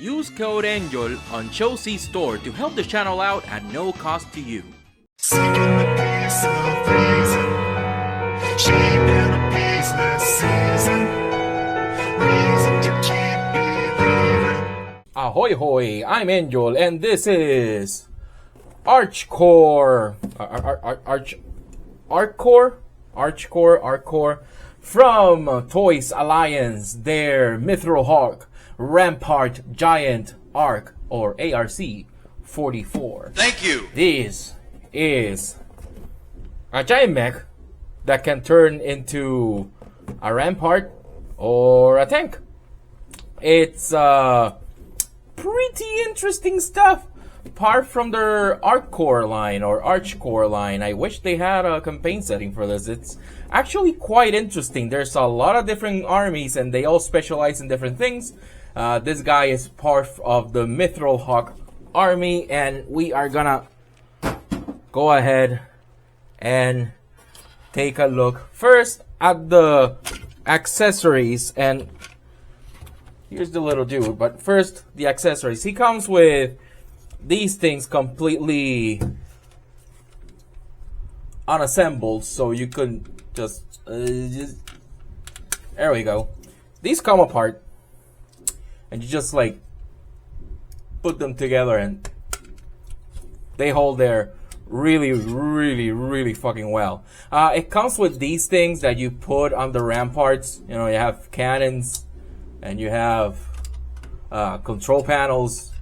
Use code ANGEL on Chelsea Store to help the channel out at no cost to you. Sinking the pace of reason, shaping a baseless season, reason to keep believing. Ahoy hoy, I'm Angel and this is Archcore from Toys Alliance, their Mithril Hawk Rampart Giant Arc or ARC 44. Thank you. This is a giant mech that can turn into a rampart or a tank. It's pretty interesting stuff. Apart from their Archcore line or Archcore line, I wish they had a campaign setting for this. It's actually quite interesting. There's a lot of different armies and they all specialize in different things. This guy is part of the Mithril Hawk army, and we are gonna go ahead and take a look first at the accessories. And here's the little dude, but first the accessories. He comes with these things completely unassembled, so you could just there we go. These come apart and you just like put them together and they hold there really fucking well. It comes with these things that you put on the ramparts. You know, you have cannons and you have control panels.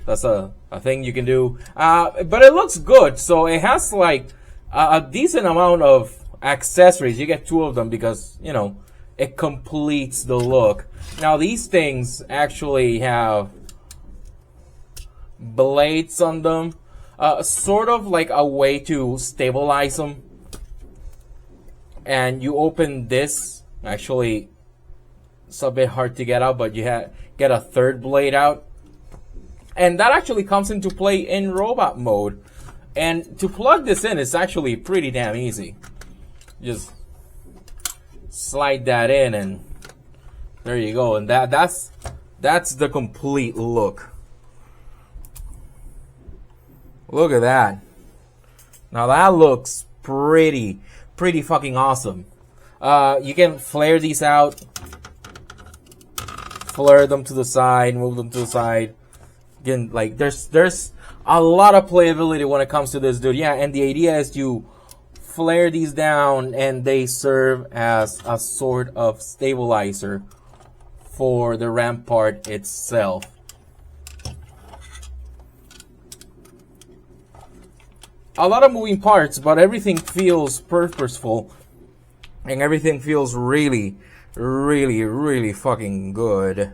That's a thing you can do. But it looks good. So it has like a decent amount of accessories. You get 2 of them because, you know, it completes the look. Now these things actually have blades on them. Sort of like a way to stabilize them. And you open this. Actually, it's a bit hard to get out, but you get a third blade out. And that actually comes into play in robot mode. And to plug this in is actually pretty damn easy. Just slide that in and there you go. And that's the complete look. Look at that. Now that looks pretty fucking awesome. You can flare these out. Flare them to the side, move them to the side. Again, like there's a lot of playability when it comes to this dude. Yeah, and the idea is you flare these down and they serve as a sort of stabilizer for the rampart itself. A lot of moving parts, but everything feels purposeful and everything feels really fucking good.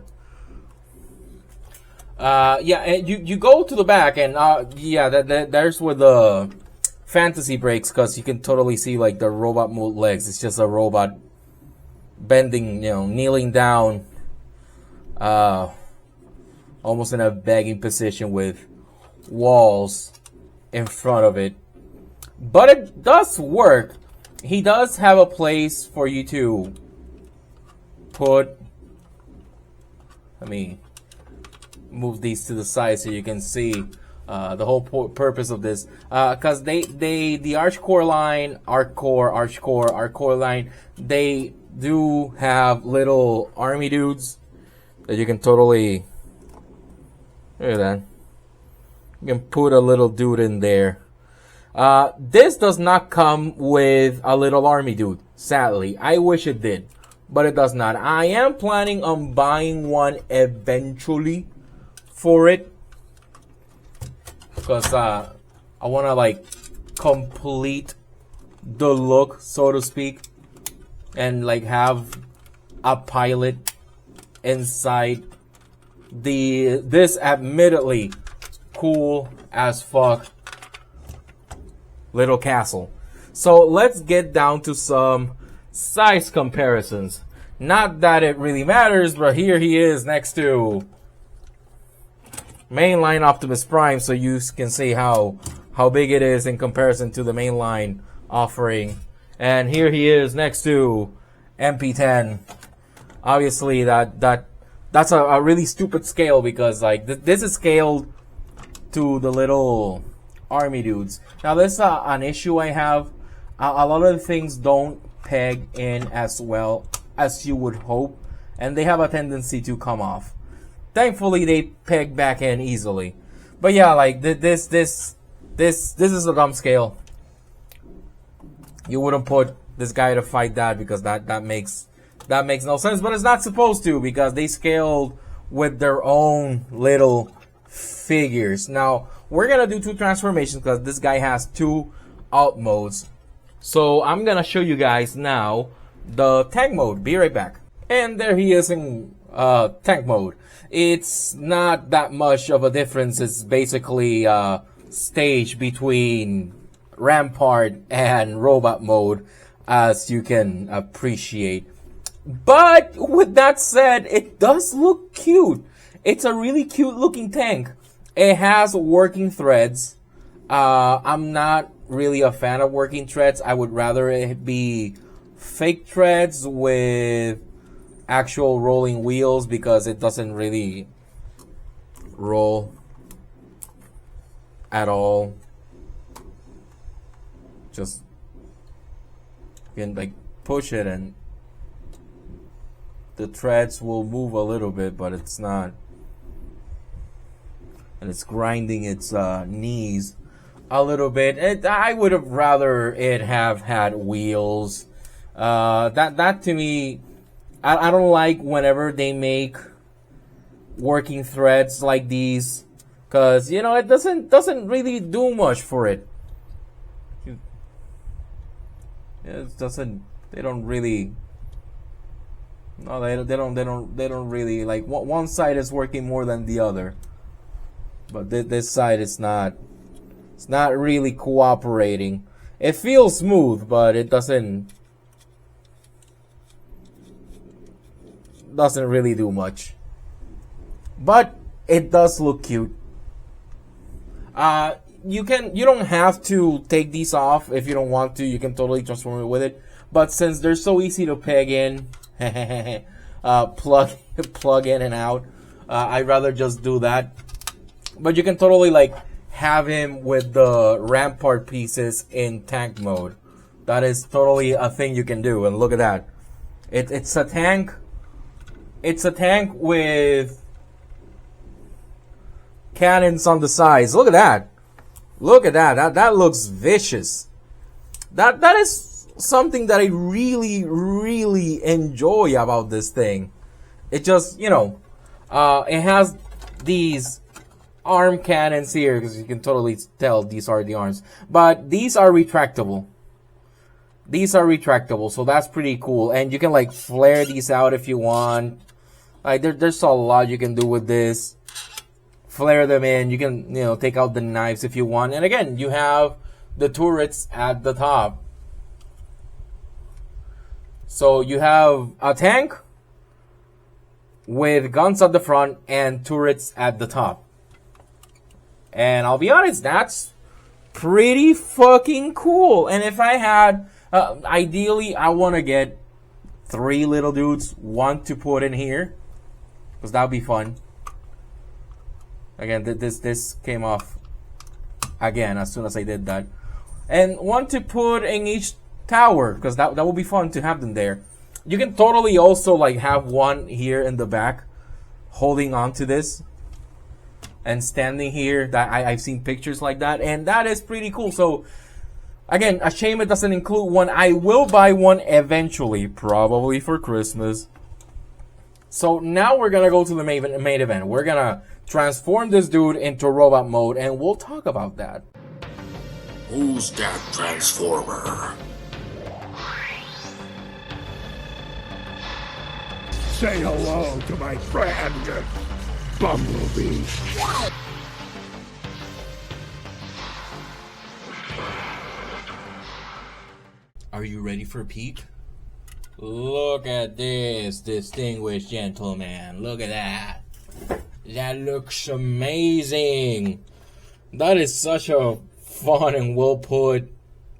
Yeah, and you go to the back and yeah, there's where the fantasy breaks, because you can totally see like the robot mode legs. It's just a robot bending, you know, kneeling down, almost in a begging position with walls in front of it. But it does work. He does have a place for you to put, let me move these to the side so you can see the whole purpose of this, because the Archcore line, Archcore line, they do have little army dudes that you can totally, look at that, you can put a little dude in there. This does not come with a little army dude, sadly. I wish it did, but it does not. I am planning on buying one eventually for it, because I want to like complete the look, so to speak, and like have a pilot inside this admittedly cool as fuck little castle. So let's get down to some size comparisons. Not that it really matters, but here he is next to mainline Optimus Prime, so you can see how big it is in comparison to the mainline offering. And here he is next to MP10. Obviously that That's a really stupid scale because like this is scaled to the little army dudes. Now this is an issue I have. A lot of the things don't peg in as well as you would hope, and they have a tendency to come off. Thankfully, they peg back in easily. But yeah, like this is a dumb scale. You wouldn't put this guy to fight that because that makes no sense. But it's not supposed to because they scaled with their own little figures. Now we're gonna do 2 transformations because this guy has 2 alt modes. So I'm gonna show you guys now the tank mode. Be right back. And there he is in tank mode. It's not that much of a difference. It's basically a stage between Rampart and robot mode, as you can appreciate. But with that said, it does look cute. It's a really cute looking tank. It has working threads. I'm not really a fan of working threads. I would rather it be fake threads with actual rolling wheels because it doesn't really roll at all. Just you can like push it and the threads will move a little bit, but it's not, and it's grinding its knees a little bit. I would have rather it have had wheels. That to me, I don't like whenever they make working threads like these, cause you know it doesn't really do much for it. It doesn't. They don't really. No, they don't really like. One side is working more than the other, but this side is not. It's not really cooperating. It feels smooth, but it doesn't really do much. But it does look cute. You don't have to take these off if you don't want to. You can totally transform it with it. But since they're so easy to peg in, plug in and out, I'd rather just do that. But you can totally like have him with the Rampart pieces in tank mode. That is totally a thing you can do. And look at that. It's a tank. It's a tank with cannons on the sides. Look at that. Look at that. That looks vicious. That is something that I really, really enjoy about this thing. It just, you know, it has these arm cannons here, because you can totally tell these are the arms. But these are retractable. These are retractable, so that's pretty cool. And you can like flare these out if you want. Like there's a lot you can do with this. Flare them in. You can, you know, take out the knives if you want. And again, you have the turrets at the top. So you have a tank with guns at the front and turrets at the top. And I'll be honest, that's pretty fucking cool. And if I had, ideally, I want to get 3 little dudes, 1 to put in here, because that would be fun. Again, this came off again as soon as I did that. And 1 to put in each tower, because that would be fun to have them there. You can totally also like have 1 here in the back holding on to this and standing here. That I've seen pictures like that, and that is pretty cool. So again, a shame it doesn't include 1. I will buy 1 eventually, probably for Christmas. So now we're gonna go to the main event. We're gonna transform this dude into robot mode, and we'll talk about that. Who's that transformer? Say hello to my friend, Bumblebee. Are you ready for a peek? Look at this distinguished gentleman. Look at that. That looks amazing. That is such a fun and well put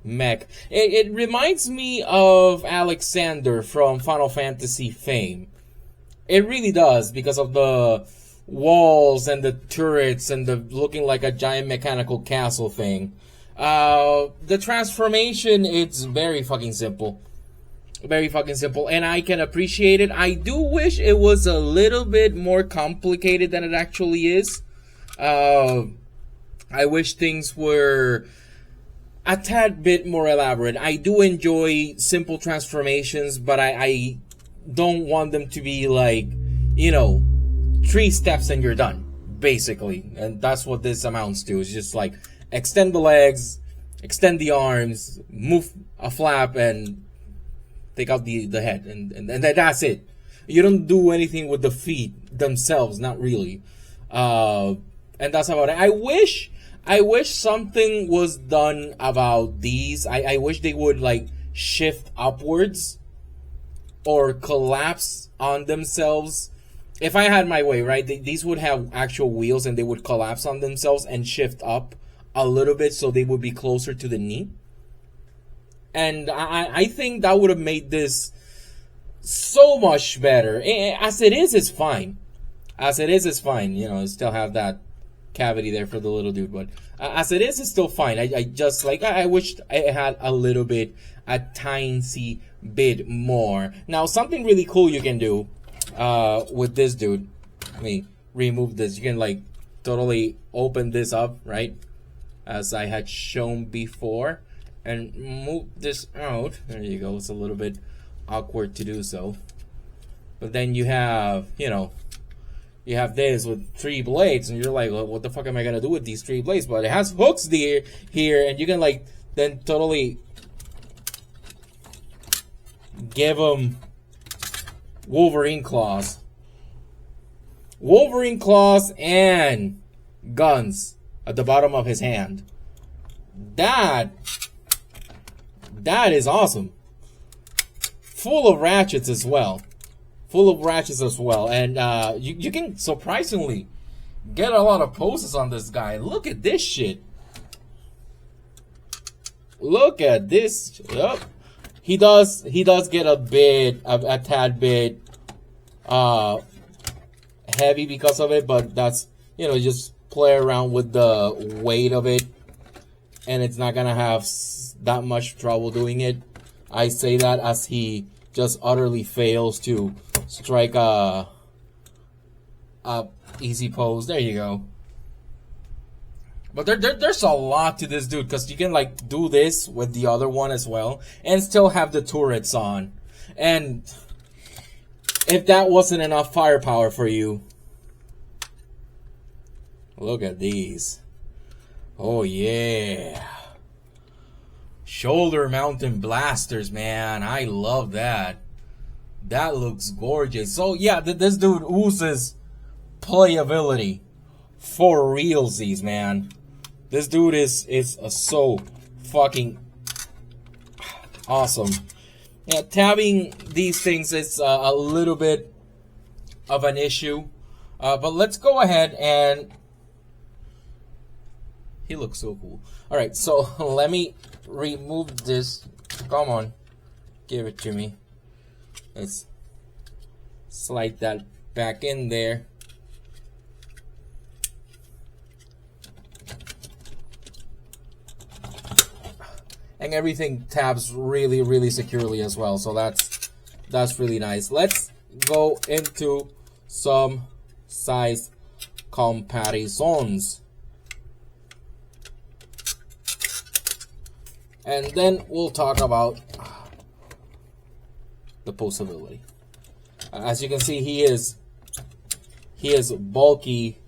mech. It reminds me of Alexander from Final Fantasy fame. It really does, because of the walls and the turrets and the looking like a giant mechanical castle thing. The transformation, it's very fucking simple. Very fucking simple, and I can appreciate it. I do wish it was a little bit more complicated than it actually is. I wish things were a tad bit more elaborate. I do enjoy simple transformations, but I don't want them to be like, you know, 3 steps and you're done, basically. And that's what this amounts to. It's just like, extend the legs, extend the arms, move a flap, and take out the head. And that's it. You don't do anything with the feet themselves, not really. And that's about it. I wish something was done about these. I wish they would, like, shift upwards or collapse on themselves. If I had my way, right, these would have actual wheels and they would collapse on themselves and shift up a little bit so they would be closer to the knee. And I think that would have made this so much better. As it is, it's fine. As it is, it's fine. You know, still have that cavity there for the little dude, but as it is, it's still fine. I just, like, I wished I had a tiny bit more. Now, something really cool you can do with this dude. Let me remove this. You can, like, totally open this up, right, as I had shown before, and move this out. There you go. It's a little bit awkward to do so, but then you have, you know, you have this with 3 blades, and you're like, well, what the fuck am I gonna do with these 3 blades? But it has hooks here, and you can, like, then totally give him Wolverine claws. Wolverine claws and guns at the bottom of his hand. That is awesome. Full of ratchets as well. And you can surprisingly get a lot of poses on this guy. Look at this shit. Look at this. Yep. He does get a tad bit heavy because of it, but that's, you know, just play around with the weight of it, and it's not gonna have that much trouble doing it. I say that as he just utterly fails to strike a easy pose. There you go. But there's a lot to this dude, because you can, like, do this with the other one as well and still have the turrets on. And if that wasn't enough firepower for you, look at these. Oh yeah. Shoulder mounted blasters, man. I love that. That looks gorgeous. So yeah, this dude oozes playability for realsies, man. This dude is so fucking awesome. Yeah, tabbing these things is a little bit of an issue, but let's go ahead and. He looks so cool. All right, so let me remove this. Come on, give it to me. Let's slide that back in there. And everything tabs really securely as well, so that's really nice. Let's go into some size comparisons, and then we'll talk about the posability. As you can see, he is bulky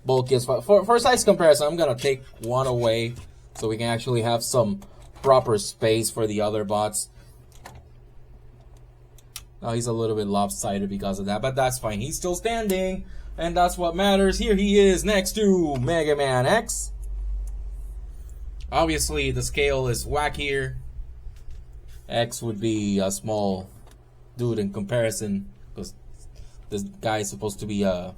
as well. For size comparison, I'm gonna take one away so we can actually have some proper space for the other bots. Now he's a little bit lopsided because of that, but that's fine. He's still standing, and that's what matters. Here he is next to Mega Man X. Obviously, the scale is wackier. X would be a small dude in comparison, because this guy is supposed to be a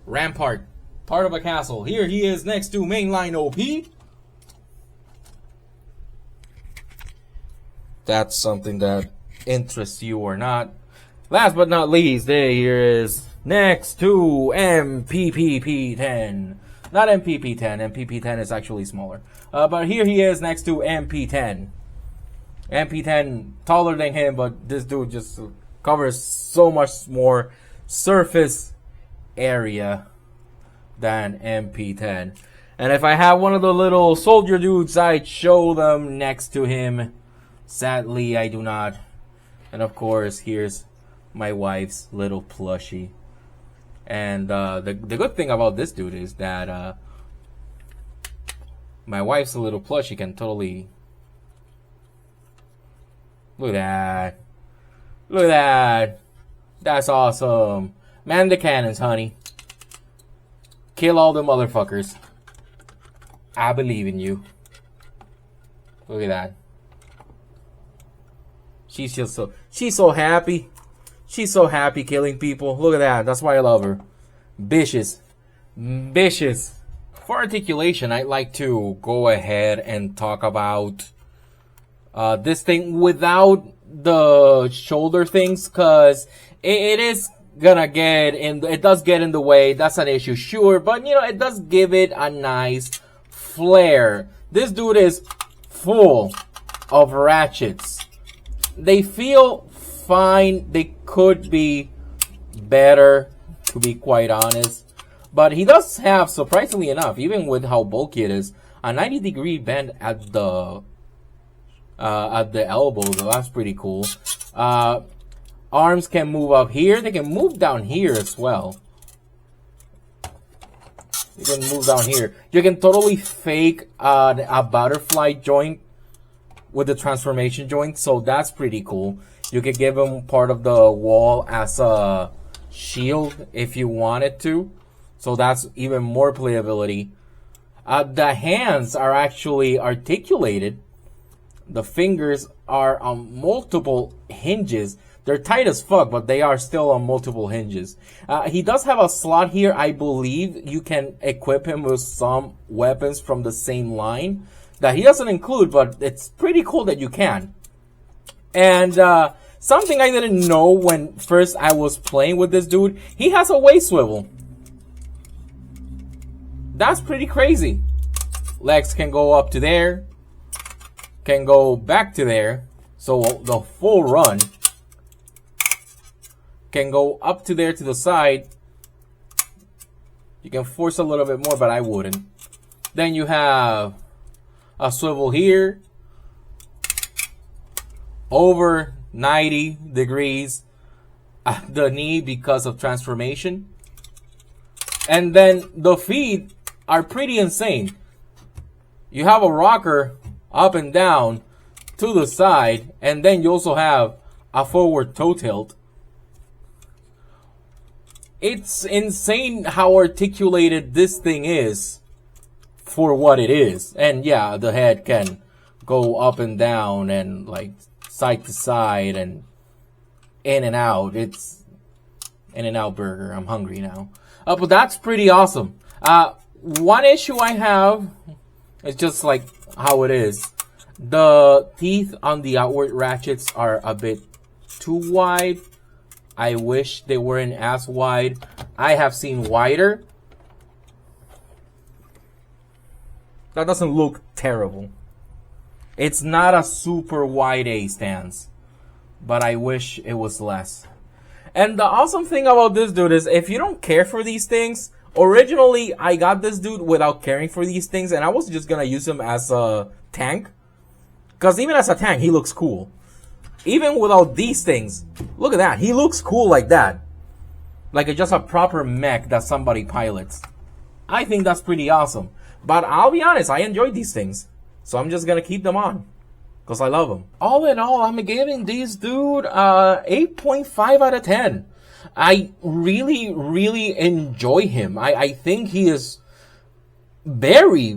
rampart, part of a castle. Here he is next to Mainline OP. That's something that interests you or not. Last but not least, there is next to MPPP10. Not MPP10. MPP10 is actually smaller. But here he is next to MP10. MP10 taller than him, but this dude just covers so much more surface area than MP10. And if I have one of the little soldier dudes, I'd show them next to him. Sadly, I do not. And of course, here's my wife's little plushie. And the good thing about this dude is that my wife's little plushie can totally... Look at that. Look at that. That's awesome. Man the cannons, honey. Kill all the motherfuckers. I believe in you. Look at that. She's so happy. She's so happy killing people. Look at that. That's why I love her. Vicious. Vicious. For articulation, I'd like to go ahead and talk about this thing without the shoulder things, because it is gonna get in, it does get in the way. That's an issue, sure, but you know, it does give it a nice flair. This dude is full of ratchets. They feel fine. They could be better, to be quite honest, but he does have, surprisingly enough, even with how bulky it is, a 90-degree bend at the elbows. So that's pretty cool. Arms can move up here. They can move down here as well. You can move down here. You can totally fake a butterfly joint with the transformation joint. So that's pretty cool. You could give him part of the wall as a shield if you wanted to. So that's even more playability. The hands are actually articulated. The fingers are on multiple hinges. They're tight as fuck, but they are still on multiple hinges. He does have a slot here. I believe you can equip him with some weapons from the same line that he doesn't include, but it's pretty cool that you can. And something I didn't know when first I was playing with this dude, he has a waist swivel. That's pretty crazy. Legs can go up to there, can go back to there, so the full run can go up to there to the side. You can force a little bit more, but I wouldn't. Then you have a swivel here, over 90 degrees at the knee because of transformation. And then the feet are pretty insane. You have a rocker up and down to the side, and then you also have a forward toe tilt. It's insane how articulated this thing is for what it is. And yeah, the head can go up and down and like side to side and in and out. It's In-N-Out Burger. I'm hungry now. But that's pretty awesome. One issue I have is just like how it is. The teeth on the outward ratchets are a bit too wide. I wish they weren't as wide. I have seen wider. That doesn't look terrible. It's not a super wide A stance, but I wish it was less. And the awesome thing about this dude is if you don't care for these things, originally I got this dude without caring for these things, and I was just gonna use him as a tank. Because even as a tank, he looks cool. Even without these things, look at that. He looks cool like that. Like it's just a proper mech that somebody pilots. I think that's pretty awesome. But I'll be honest, I enjoy these things. So I'm just going to keep them on. Because I love them. All in all, I'm giving these dude 8.5 out of 10. I really enjoy him. I think he is very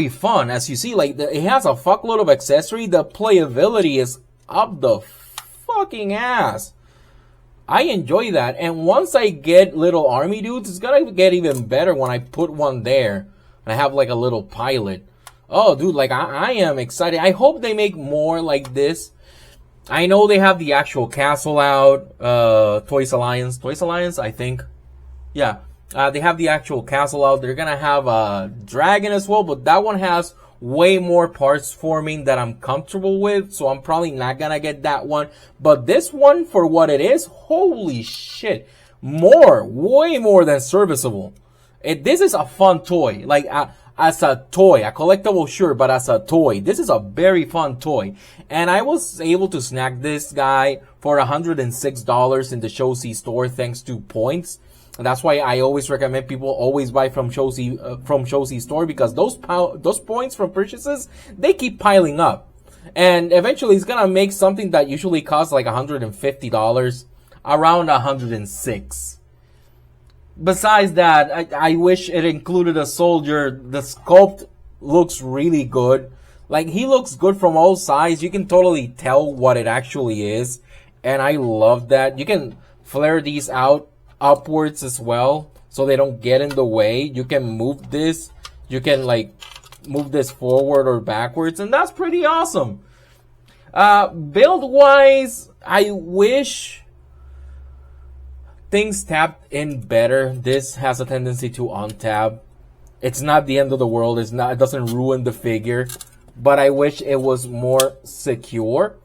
fun. As you see, like it has a fuckload of accessory. The playability is up the fucking ass. I enjoy that. And once I get little army dudes, it's gonna get even better when I put one there. I have like a little pilot. Oh, dude, like I am excited. I hope they make more like this. I know they have the actual castle out, Toys Alliance, I think. Yeah, they have the actual castle out. They're gonna have a dragon as well, but that one has way more parts forming that I'm comfortable with, so I'm probably not gonna get that one. But this one, for what it is, holy shit, way more than serviceable. This is a fun toy. Like, as a toy, a collectible, sure, but as a toy, this is a very fun toy. And I was able to snag this guy for $106 in the Shosi store thanks to points. And that's why I always recommend people always buy from Shosi store, because those points from purchases, they keep piling up. And eventually it's gonna make something that usually costs like $150 around $106. Besides that, I wish it included a soldier. The sculpt looks really good. Like, he looks good from all sides. You can totally tell what it actually is. And I love that. You can flare these out upwards as well, so they don't get in the way. You can move this. You can, like, move this forward or backwards. And that's pretty awesome. Build-wise, I wish things tapped in better. This has a tendency to untab. It's not the end of the world. It doesn't ruin the figure, but I wish it was more secure.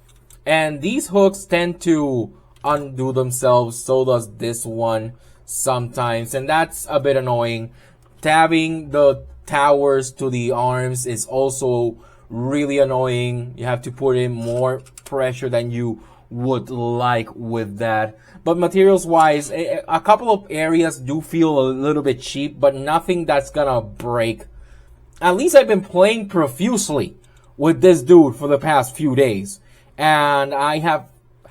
And these hooks tend to undo themselves. So does this one sometimes, and that's a bit annoying. Tabbing the towers to the arms is also really annoying. You have to put in more pressure than you would like with that. But materials wise, a couple of areas do feel a little bit cheap, but nothing that's gonna break. At least I've been playing profusely with this dude for the past few days, and I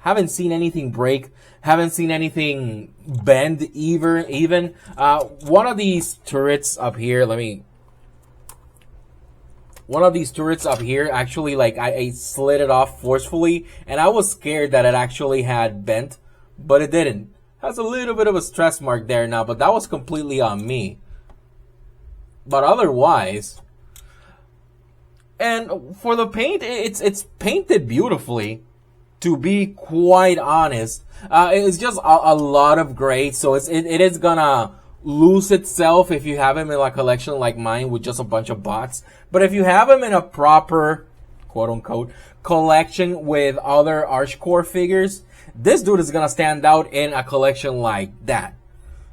haven't seen anything break, haven't seen anything bend even. One of these turrets up here, one of these turrets up here, actually, like, I slid it off forcefully, and I was scared that it actually had bent, but it didn't. Has a little bit of a stress mark there now, but that was completely on me. But otherwise, and for the paint, it's painted beautifully, to be quite honest. It's just a lot of gray, so it is gonna lose itself if you have him in a collection like mine with just a bunch of bots. But if you have him in a proper, quote-unquote, collection with other Archcore figures, this dude is gonna stand out in a collection like that.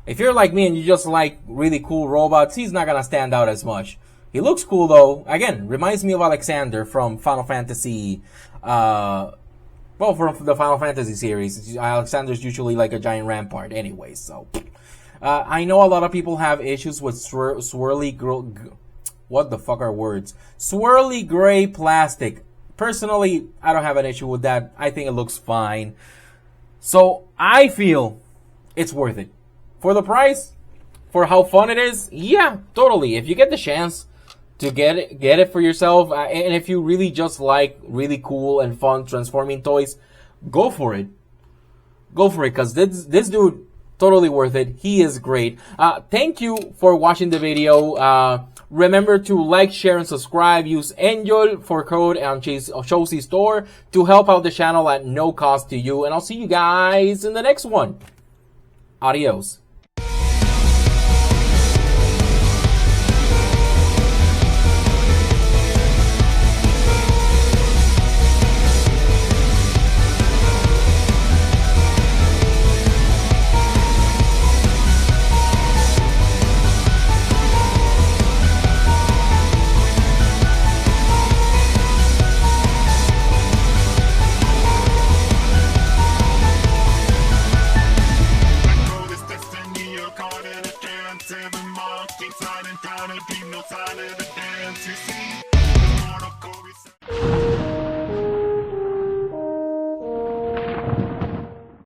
If you're like me and you just like really cool robots, he's not gonna stand out as much. He looks cool though. Again, reminds me of Alexander from Final Fantasy, from the Final Fantasy series. Alexander's usually like a giant rampart anyway, so. I know a lot of people have issues with swirly gray plastic. Personally, I don't have an issue with that. I think it looks fine. So, I feel it's worth it. For the price, for how fun it is, yeah, totally. If you get the chance to get it for yourself, and if you really just like really cool and fun transforming toys, go for it. Go for it, because this dude, totally worth it. He is great. Thank you for watching the video. Remember to like, share, and subscribe. Use Angel for code on Shosi store to help out the channel at no cost to you. And I'll see you guys in the next one. Adios. Seven marks, keep sliding down, and keep no sign of the dance. You see